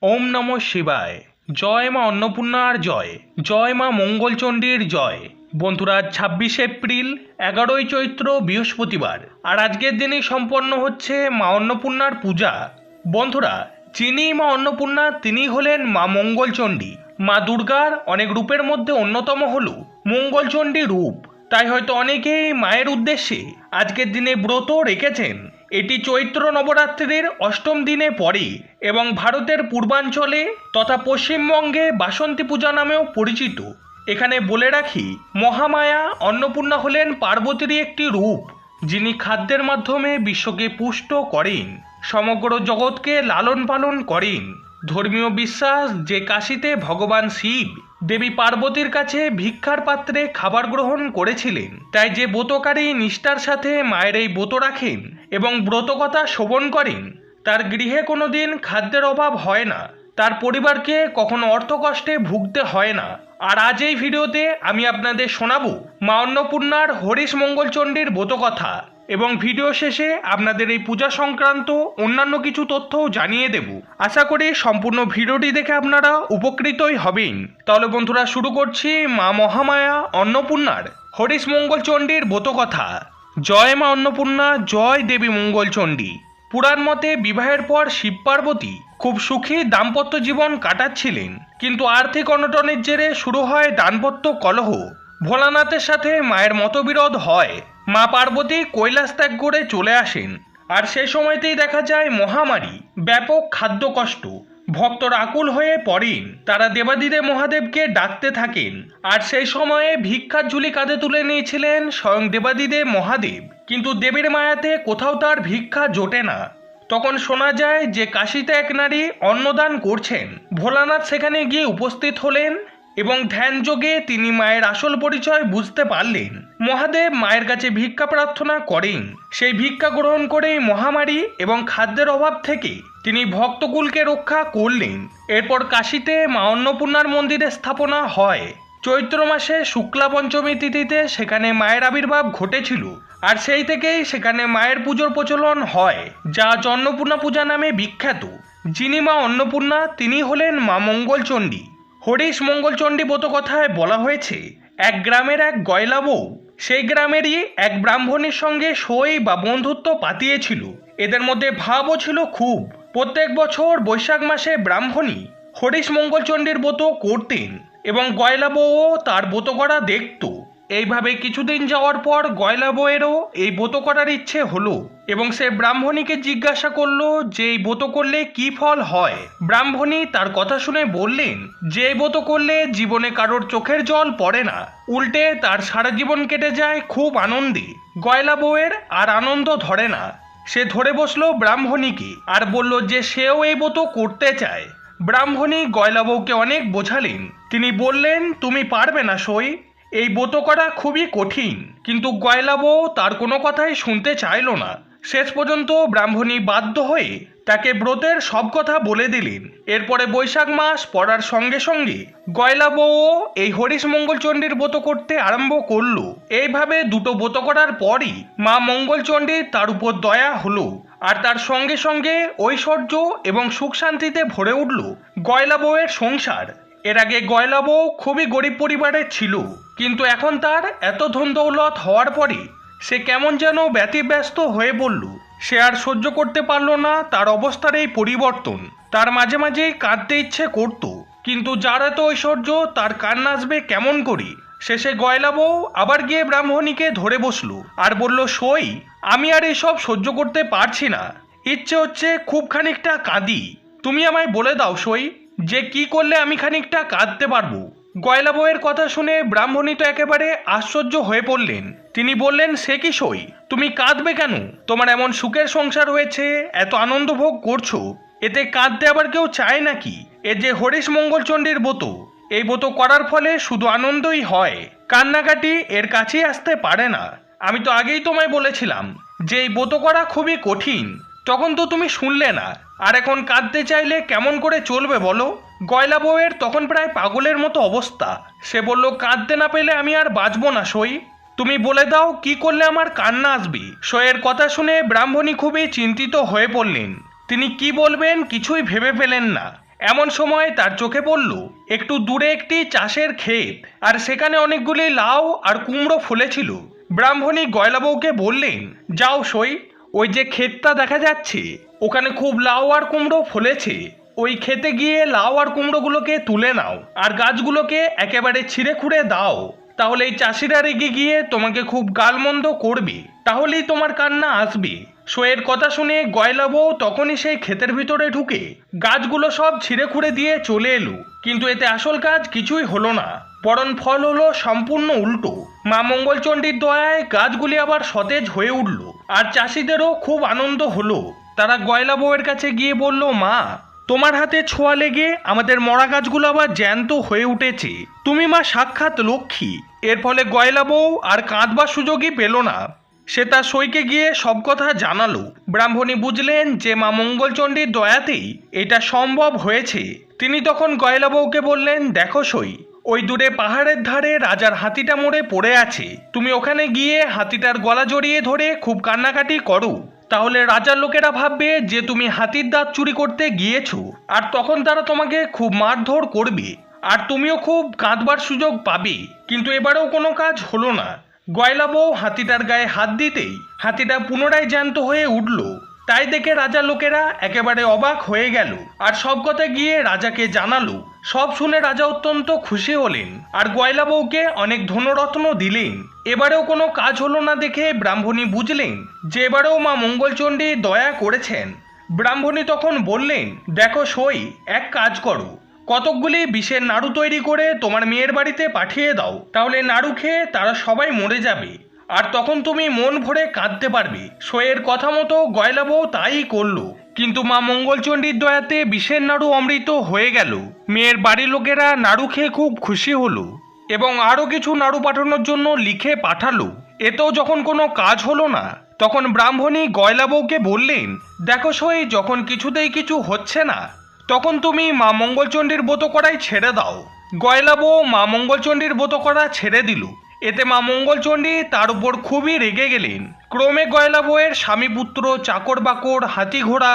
ওম নমঃ শিবায়। জয় মা অন্নপূর্ণার জয়, জয় মা মঙ্গলচণ্ডীর জয়। বন্ধুরা, 26 এপ্রিল, 11ই চৈত্র, বৃহস্পতিবার। আর আজকের দিনেই সম্পন্ন হচ্ছে মা অন্নপূর্ণার পূজা। বন্ধুরা, যিনি মা অন্নপূর্ণা তিনি হলেন মা মঙ্গলচণ্ডী। মা দুর্গার অনেক রূপের মধ্যে অন্যতম হল মঙ্গলচণ্ডী রূপ। তাই হয়তো অনেকেই মায়ের উদ্দেশ্যে আজকের দিনে ব্রত রেখেছেন। এটি চৈত্র নবরাত্রির অষ্টম দিনে পড়ে এবং ভারতের পূর্বাঞ্চলে তথা পশ্চিমবঙ্গে বাসন্তী পূজা নামেও পরিচিত। এখানে বলে রাখি, মহামায়া অন্নপূর্ণা হলেন পার্বতীরই একটি রূপ, যিনি খাদ্যের মাধ্যমে বিশ্বকে পুষ্ট করেন, সমগ্র জগৎকে লালন পালন করেন। ধর্মীয় বিশ্বাস যে কাশীতে ভগবান শিব দেবী পার্বতীর কাছে ভিক্ষার পাত্রে খাবার গ্রহণ করেছিলেন, তাই যে ব্রতকারী নিষ্ঠার সাথে মায়ের এই ব্রত রাখেন এবং ব্রতকথা শ্রবণ করেন, তার গৃহে কোনোদিন খাদ্যের অভাব হয় না, তার পরিবারকে কখনো অর্থকষ্টে ভুগতে হয় না। আর আজ এই ভিডিওতে আমি আপনাদের শোনাবো মা অন্নপূর্ণার হরিশ মঙ্গলচণ্ডীর ব্রতকথা, এবং ভিডিও শেষে আপনাদের এই পূজা সংক্রান্ত অন্যান্য কিছু তথ্যও জানিয়ে দেব। আশা করি সম্পূর্ণ ভিডিওটি দেখে আপনারা উপকৃতই হবেন। তাহলে বন্ধুরা, শুরু করছি মা মহামায়া অন্নপূর্ণার হরিশ মঙ্গলচণ্ডীর ব্রতকথা। জয় মা অন্নপূর্ণা, জয় দেবী মঙ্গলচণ্ডী। পুরাণ মতে বিবাহের পর শিব পার্বতী খুব সুখী দাম্পত্য জীবন কাটাচ্ছিলেন, কিন্তু আর্থিক অনটনের জেরে শুরু হয় দাম্পত্য কলহ। ভোলানাথের সাথে মায়ের মতবিরোধ হয়। মা পার্বতী কৈলাস ত্যাগ করে চলে আসেন। আর সেই সময়তেই দেখা যায় মহামারী, ব্যাপক খাদ্য কষ্ট। ভক্তরা আকুল হয়ে পড়েন। তারা দেবাদিদেব মহাদেবকে ডাকতে থাকেন। আর সেই সময়ে ভিক্ষার ঝুলি কাঁধে তুলে নিয়েছিলেন স্বয়ং দেবাদিদেব মহাদেব, কিন্তু দেবীর মায়াতে কোথাও তার ভিক্ষা জোটে না। তখন শোনা যায় যে কাশীতে এক নারী অন্নদান করছেন। ভোলানাথ সেখানে গিয়ে উপস্থিত হলেন এবং ধ্যানযোগে তিনি মায়ের আসল পরিচয় বুঝতে পারলেন। মহাদেব মায়ের কাছে ভিক্ষা প্রার্থনা করেন। সেই ভিক্ষা গ্রহণ করেই মহামারী এবং খাদ্যের অভাব থেকে তিনি ভক্তকুলকে রক্ষা করলেন। এরপর কাশীতে মা অন্নপূর্ণার মন্দিরের স্থাপনা হয়। চৈত্র মাসে শুক্লা পঞ্চমী তিথিতে সেখানে মায়ের আবির্ভাব ঘটেছিল। আর সেই থেকেই সেখানে মায়ের পুজোর প্রচলন হয়, যা অন্নপূর্ণা পূজা নামে বিখ্যাত। যিনি মা অন্নপূর্ণা তিনি হলেন মা মঙ্গলচণ্ডী। হরিশ মঙ্গলচণ্ডী ব্রতকথায় বলা হয়েছে, এক গ্রামের এক গয়লা বউ সেই গ্রামেরই এক ব্রাহ্মণীর সঙ্গে সই বা বন্ধুত্ব পাতিয়েছিল। এদের মধ্যে ভাবও ছিল খুব। প্রত্যেক বছর বৈশাখ মাসে ব্রাহ্মণী হরিশ মঙ্গলচণ্ডীর ব্রত করতেন এবং গয়লা বউও তার ব্রত করা দেখত। এইভাবে কিছুদিন যাওয়ার পর গয়লা বউয়েরও এই ব্রত করার ইচ্ছে হলো এবং সে ব্রাহ্মণীকে জিজ্ঞাসা করলো যে এই ব্রত করলে কি ফল হয়। ব্রাহ্মণী তার কথা শুনে বললেন যে এই ব্রত করলে জীবনে কারোর চোখের জল পড়ে না, উল্টে তার সারা জীবন কেটে যায় খুব আনন্দে। গয়লা বউয়ের আর আনন্দ ধরে না। সে ধরে বসলো ব্রাহ্মণীকে আর বলল যে সেও এই ব্রত করতে চায়। ব্রাহ্মণী গয়লা বউকে অনেক বোঝালেন। তিনি বললেন, তুমি পারবে না সই, এই ব্রত করা খুবই কঠিন। কিন্তু গয়লা বউ তার কোনো কথাই শুনতে চাইল না। শেষ পর্যন্ত ব্রাহ্মণী বাধ্য হয়ে তাকে ব্রতের সব কথা বলে দিলেন। এরপরে বৈশাখ মাস পড়ার সঙ্গে সঙ্গে গয়লা বউও এই হরিশ মঙ্গলচণ্ডীর ব্রত করতে আরম্ভ করলো। এইভাবে দুটো ব্রত করার পরই মা মঙ্গলচণ্ডীর তার উপর দয়া হলো, আর তার সঙ্গে সঙ্গে ঐশ্বর্য এবং সুখ শান্তিতে ভরে উঠল গয়লা বউয়ের সংসার। এর আগে গয়লা বউ খুবই গরিব পরিবারের ছিল, কিন্তু এখন তার এত ধন দৌলত হওয়ার পরে সে কেমন যেন ব্যতিব্যস্ত হয়ে পড়ল। সে আর সহ্য করতে পারল না তার অবস্থার এই পরিবর্তন। তার মাঝে মাঝেই কাঁদতে ইচ্ছে করত, কিন্তু যার এত ঐশ্বর্য তার কান্না আসবে কেমন করে। শেষে গয়লা বউ আবার গিয়ে ব্রাহ্মণীকে ধরে বসলো আর বলল, সই, আমি আর এসব সহ্য করতে পারছি না। ইচ্ছে হচ্ছে খুব খানিকটা কাঁদি। তুমি আমায় বলে দাও সই, যে কি করলে আমি খানিকটা কাঁদতে পারবো। গয়লা বউয়ের কথা শুনে ব্রাহ্মণী তো একেবারে আশ্চর্য হয়ে পড়লেন। তিনি বললেন, সে কি সই, তুমি কাঁদবে কেন? তোমার এমন সুখের সংসার হয়েছে, এত আনন্দ ভোগ করছো, এতে কাঁদতে আবার কেউ চায় নাকি? এ যে হরিশ মঙ্গলচণ্ডীর ব্রত, এই ব্রত করার ফলে শুধু আনন্দই হয়, কান্নাকাটি এর কাছেই আসতে পারে না। আমি তো আগেই তোমায় বলেছিলাম যে এই ব্রত করা খুবই কঠিন, তখন তো তুমি শুনলে না। আর এখন কাঁদতে চাইলে কেমন করে চলবে বলো? গয়লা বউয়ের তখন প্রায় পাগলের মতো অবস্থা। সে বলল, কাঁদতে না পেলে আমি আর বাঁচবো না সই, তুমি বলে দাও কি করলে আমার কান্না আসবে। সইয়ের কথা শুনে ব্রাহ্মণী খুবই চিন্তিত হয়ে পড়লেন। তিনি কি বলবেন কিছুই ভেবে পেলেন না। এমন সময় তার চোখে পড়ল একটু দূরে একটি চাষের ক্ষেত, আর সেখানে অনেকগুলি লাউ আর কুমড়ো ফলেছিল। ব্রাহ্মণী গয়লা বউকে বললেন, যাও সই, ওই যে ক্ষেতটা দেখা যাচ্ছে ওখানে খুব লাউ আর কুমড়ো ফলেছে, ওই খেতে গিয়ে লাউ আর কুমড়োগুলোকে তুলে নাও আর গাছগুলোকে একেবারে ছিঁড়ে খুঁড়ে দাও। তাহলে এই চাষিরা রেগে গিয়ে তোমাকে খুব গালমন্দ করবে, তাহলেই তোমার কান্না আসবে। সোয়ের কথা শুনে গয়লা বউ তখনই সেই ক্ষেতের ভিতরে ঢুকে গাছগুলো সব ছিঁড়ে খুঁড়ে দিয়ে চলে এলো। কিন্তু এতে আসল কাজ কিছুই হলো না, বরং ফল হলো সম্পূর্ণ উল্টো। মা মঙ্গলচণ্ডীর দয়ায় গাছগুলি আবার সতেজ হয়ে উঠল, আর চাষিদেরও খুব আনন্দ হলো। তারা গয়লা বউয়ের কাছে গিয়ে বলল, মা, তোমার হাতে ছোঁয়া লেগে আমাদের মরা গাছগুলো আবার জ্যান্ত হয়ে উঠেছে, তুমি মা সাক্ষাৎ লক্ষ্মী। এর ফলে গয়লা বউ আর কাঁদবার সুযোগই পেল না। সে তার সইকে গিয়ে সব কথা জানালো। ব্রাহ্মণী বুঝলেন যে মা মঙ্গলচণ্ডীর দয়াতেই এটা সম্ভব হয়েছে। তিনি তখন গয়লা বউকে বললেন, দেখো সই, ওই দূরে পাহাড়ের ধারে রাজার হাতিটা মরে পড়ে আছে, তুমি ওখানে গিয়ে হাতিটার গলা জড়িয়ে ধরে খুব কান্নাকাটি করো, তাহলে রাজার লোকেরা ভাববে যে তুমি হাতির দাঁত চুরি করতে গিয়েছো, আর তখন তারা তোমাকে খুব মারধর করবে, আর তুমিও খুব কাঁদবার সুযোগ পাবে। কিন্তু এবারেও কোনো কাজ হলো না। গয়লা বউ হাতিটার গায়ে হাত দিতেই হাতিটা পুনরায় জ্যান্ত হয়ে উঠল। তাই দেখে রাজার লোকেরা একেবারে অবাক হয়ে গেল, আর সব কথা গিয়ে রাজাকে জানালো। সব শুনে রাজা অত্যন্ত খুশি হলেন, আর গয়লা বউকে অনেক ধনরত্ন দিলেন। এবারেও কোনো কাজ হলো না দেখে ব্রাহ্মণী বুঝলেন যে এবারেও মা মঙ্গলচণ্ডী দয়া করেছেন। ব্রাহ্মণী তখন বললেন, দেখো সই, এক কাজ করো, কতকগুলি বিষের নাড়ু তৈরি করে তোমার মেয়ের বাড়িতে পাঠিয়ে দাও, তাহলে নাড়ু খেয়ে তারা সবাই মরে যাবে, আর তখন তুমি মন ভরে কাঁদতে পারবে। সইয়ের কথা মতো গয়লা বউ তাই করলো। কিন্তু মা মঙ্গলচণ্ডীর দয়াতে বিষের নাড়ু অমৃত হয়ে গেল। মেয়ের বাড়ির লোকেরা নাড়ু খেয়ে খুব খুশি হলো এবং আরও কিছু নাড়ু পাঠানোর জন্য লিখে পাঠালো। এতেও যখন কোনো কাজ হলো না, তখন ব্রাহ্মণী গয়লা বউকে বললেন, দেখো সই, যখন কিছুতেই কিছু হচ্ছে না, তখন তুমি মা মঙ্গলচণ্ডীর ব্রত করাই ছেড়ে দাও। গয়লা বউ মা মঙ্গলচণ্ডীর ব্রত করা ছেড়ে দিল। এতে মা মঙ্গলচণ্ডী তার উপর খুবই রেগে গেলেন। ক্রমে গয়লা বউয়ের স্বামী পুত্র, চাকর বাকর, হাতি ঘোড়া,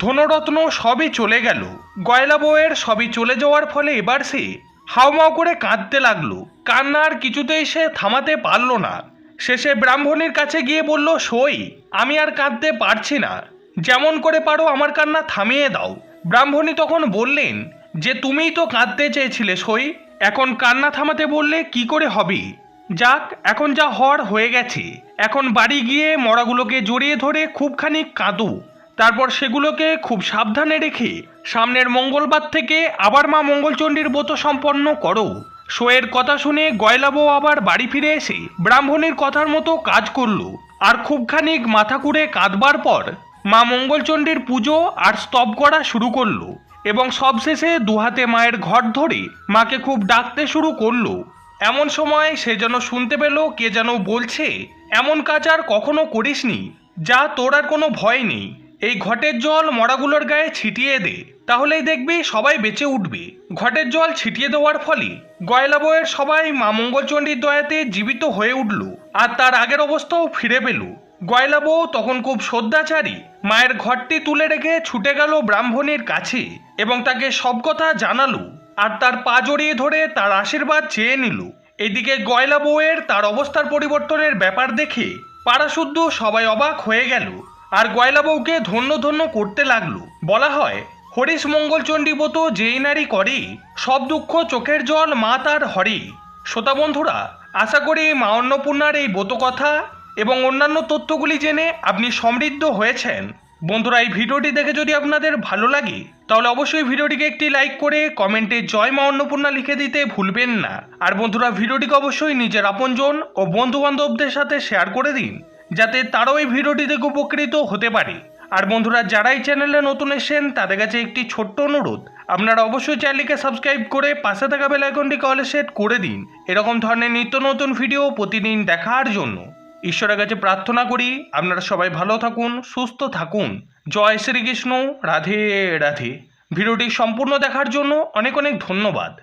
ধনরত্ন সবই চলে গেল। গয়লা বউয়ের সবই চলে যাওয়ার ফলে এবার সে হাউমাউ করে কাঁদতে লাগলো। কান্নার কিছুতেই সে থামাতে পারল না। শেষে ব্রাহ্মণীর কাছে গিয়ে বলল, সই, আমি আর কাঁদতে পারছি না, যেমন করে পারো আমার কান্না থামিয়ে দাও। ব্রাহ্মণী তখন বললেন যে তুমিই তো কাঁদতে চেয়েছিলে সই, এখন কান্না থামাতে বললে কি করে হবে? যাক, এখন যা হওয়ার হয়ে গেছে, এখন বাড়ি গিয়ে মরাগুলোকে জড়িয়ে ধরে খুবখানি কাঁদো, তারপর সেগুলোকে খুব সাবধানে রেখে সামনের মঙ্গলবার থেকে আবার মা মঙ্গলচণ্ডীর ব্রত সম্পন্ন করো। সইয়ের কথা শুনে গয়লা বউ আবার বাড়ি ফিরে এসে ব্রাহ্মণীর কথার মতো কাজ করলো, আর খুবখানিক মাথা কুড়ে কাঁদবার পর মা মঙ্গলচণ্ডীর পুজো আর স্তব করা শুরু করলো, এবং সবশেষে দুহাতে মায়ের ঘট ধরে মাকে খুব ডাকতে শুরু করলো। এমন সময় সে যেন শুনতে পেল কে যেন বলছে, এমন কাজ আর কখনো করিসনি, যা, তোর আর কোনো ভয় নেই, এই ঘটের জল মরাগুলোর গায়ে ছিটিয়ে দে, তাহলেই দেখবি সবাই বেঁচে উঠবে। ঘটের জল ছিটিয়ে দেওয়ার ফলে গয়লা বউয়ের সবাই মা মঙ্গলচণ্ডীর দয়াতে জীবিত হয়ে উঠল, আর তার আগের অবস্থাও ফিরে পেল। গয়লা বউ তখন খুব শ্রদ্ধাচারী মায়ের ঘরটি তুলে রেখে ছুটে গেল ব্রাহ্মণীর কাছে এবং তাকে সব কথা জানালো, আর তার পা জড়িয়ে ধরে তার আশীর্বাদ চেয়ে নিল। এদিকে গয়লা বউয়ের তার অবস্থার পরিবর্তনের ব্যাপার দেখে পাড়াশুদ্ধ সবাই অবাক হয়ে গেল, আর গয়লা বউকে ধন্য ধন্য করতে লাগলো। বলা হয়, হরিশ মঙ্গলচণ্ডী ব্রত যেই নারী করে, সব দুঃখ চোখের জল মা তার হরে। শ্রোতা বন্ধুরা, আশা করি মা অন্নপূর্ণার এই ব্রত কথা এবং অন্যান্য তথ্যগুলি জেনে আপনি সমৃদ্ধ হয়েছেন। বন্ধুরা, এই ভিডিওটি দেখে যদি আপনাদের ভালো লাগে, তাহলে অবশ্যই ভিডিওটিকে একটি লাইক করে কমেন্টে জয় মা অন্নপূর্ণা লিখে দিতে ভুলবেন না। আর বন্ধুরা, ভিডিওটিকে অবশ্যই নিজের আপনজন ও বন্ধু বান্ধবদের সাথে শেয়ার করে দিন, যাতে তারাও এই ভিডিওটি দেখে উপকৃত হতে পারে। আর বন্ধুরা, যারা এই চ্যানেলে নতুন এসেছেন তাদের কাছে একটি ছোট্ট অনুরোধ, আপনারা অবশ্যই চ্যানেলটিকে সাবস্ক্রাইব করে পাশে থাকা বেল আইকনটিকে অলে সেট করে দিন, এরকম ধরনের নিত্য নতুন ভিডিও প্রতিদিন দেখার জন্য। ঈশ্বরের কাছে প্রার্থনা করি আপনারা সবাই ভালো থাকুন, সুস্থ থাকুন। জয় শ্রীকৃষ্ণ, রাধে রাধে। ভিডিওটি সম্পূর্ণ দেখার জন্য অনেক অনেক ধন্যবাদ।